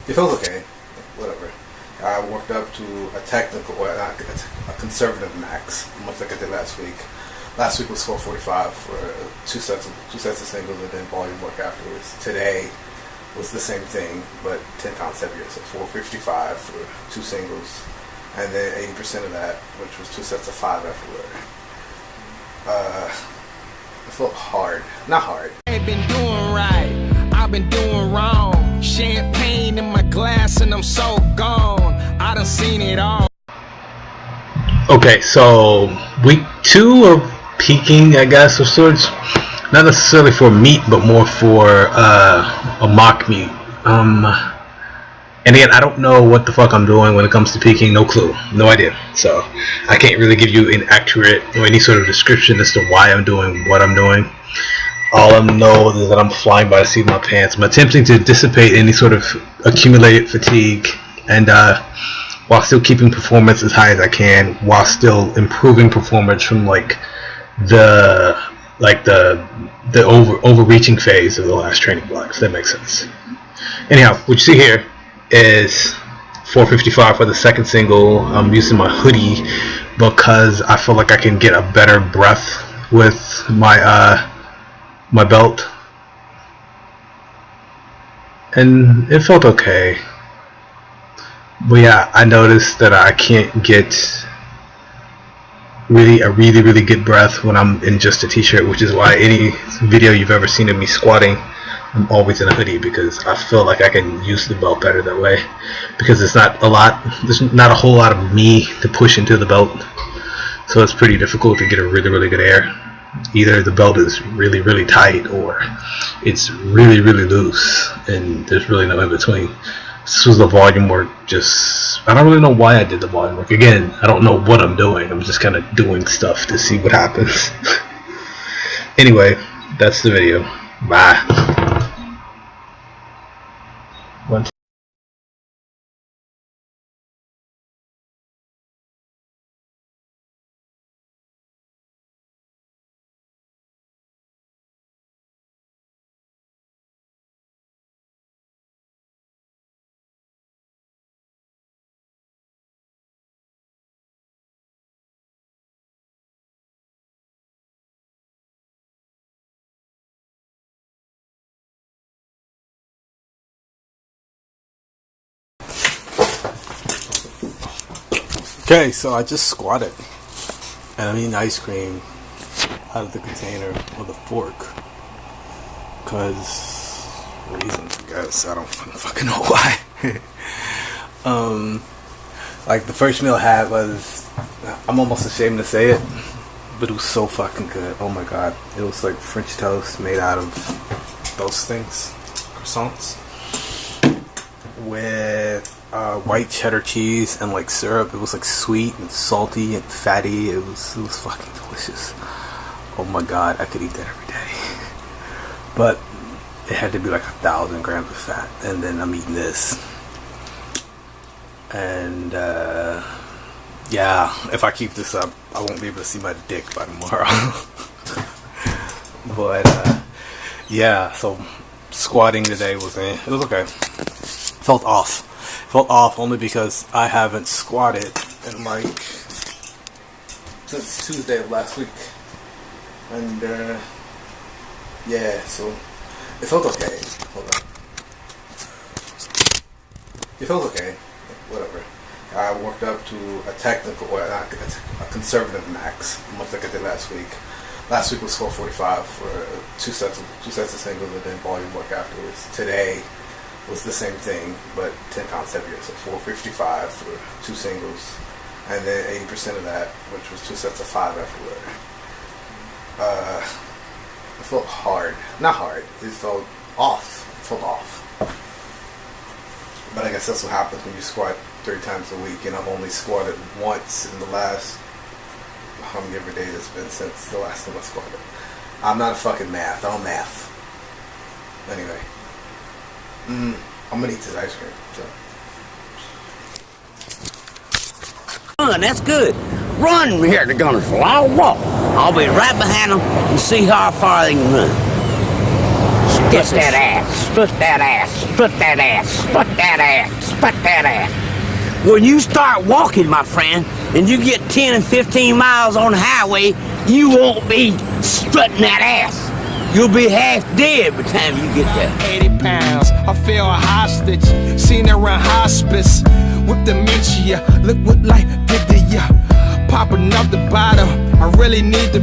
It feels okay. Whatever. I worked up to a technical, or a conservative max, much like I did last week. Last week was 445 for two sets of singles and then volume work afterwards. Today was the same thing, but 10 pounds heavier, so 455 for 2 singles, and then 80% of that, which was 2 sets of 5 afterward. It felt hard. Not hard. I ain't been doing right. I've been doing wrong. Champagne in my glass and I'm so gone. I done seen it all. Okay, so week 2 of peaking, I guess, of sorts. Not necessarily for meat, but more for a mock meet. And again, I don't know what the fuck I'm doing when it comes to peaking. No clue. No idea. So I can't really give you an accurate or any sort of description as to why I'm doing what I'm doing. All I know is that I'm flying by the seat of my pants. I'm attempting to dissipate any sort of accumulated fatigue, and while still keeping performance as high as I can, while still improving performance from the overreaching phase of the last training block, if that makes sense. Anyhow, what you see here is 455 for the second single. I'm using my hoodie because I feel like I can get a better breath with my my belt, and it felt okay. But yeah, I noticed that I can't get a really good breath when I'm in just a t-shirt, which is why any video you've ever seen of me squatting, I'm always in a hoodie, because I feel like I can use the belt better that way, because there's not a whole lot of me to push into the belt, so it's pretty difficult to get a really good air. Either the belt is really tight or it's really loose, and there's really no in between. This was the volume work. I don't really know why I did the volume work. Again, I don't know what I'm doing. I'm just kind of doing stuff to see what happens. Anyway, that's the video. Bye. Okay, so I just squatted, and I'm eating ice cream out of the container with a fork, because reasons, I guess. I don't fucking know why. Like, the first meal I had was, I'm almost ashamed to say it, but it was so fucking good. Oh my god. It was like French toast made out of those things, croissants, with white cheddar cheese and like syrup. It was like sweet and salty and fatty. It was fucking delicious. Oh my god, I could eat that every day. But it had to be like 1,000 grams of fat, and then I'm eating this. And yeah, if I keep this up, I won't be able to see my dick by tomorrow. But yeah, so squatting today it was okay. Felt off only because I haven't squatted in like since Tuesday of last week, and yeah, so it felt okay. Hold on. It felt okay. Whatever. I worked up to a technical, or a conservative max, much like I did last week. Last week was 445 for two sets of singles and then volume work afterwards. Today was the same thing, but 10 pounds heavier, so 455 for 2 singles, and then 80% of that, which was 2 sets of 5 afterward. It felt hard. Not hard. It felt off. But I guess that's what happens when you squat 3 times a week, and I've only squatted once in the last, how many every day it's been since the last time I squatted. I'm not a fucking math. I don't math. Anyway. I'm gonna eat this ice cream. So. That's good. Run here, they're gonna fly walk. I'll be right behind them and see how far they can run. Get that ass, strut that ass, strut that ass, strut that ass, strut that ass. When you start walking, my friend, and you get 10 and 15 miles on the highway, you won't be strutting that ass. You'll be half dead by the time you get there. 80 pounds, I feel a hostage. Seen her in hospice with dementia. Look what life did to ya. Popping up the bottle, I really need to